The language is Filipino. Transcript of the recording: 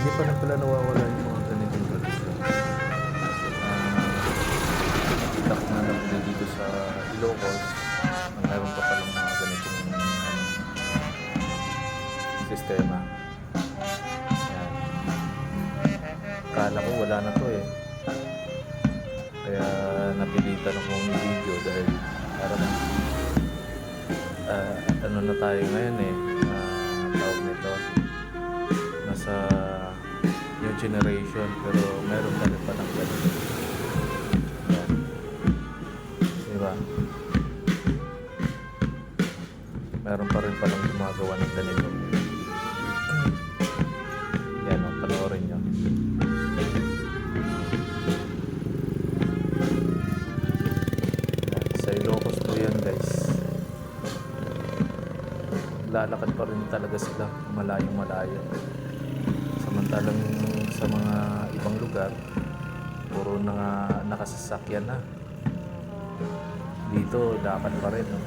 Hindi pa rin pala nawawala yung mga ganitong tradisyon. Itak na lang din dito sa Ilocos na meron pa palang mga ganitong sistema. Yan. Kala ko wala na to eh. Kaya napilitan akong i-video dahil parang ano na tayo ngayon eh, tawag nito, nasa new generation pero meron pa rin palang ganito. Yan. Diba? Meron pa rin palang gumagawa ng ganito. Yan o, panoorin nyo. Sa Ilocos po yan guys. Lalakad pa rin talaga sila malayong malayo. Samantalang sa mga ibang lugar puro na nakasasakyan na. Dito lakad pa rin no?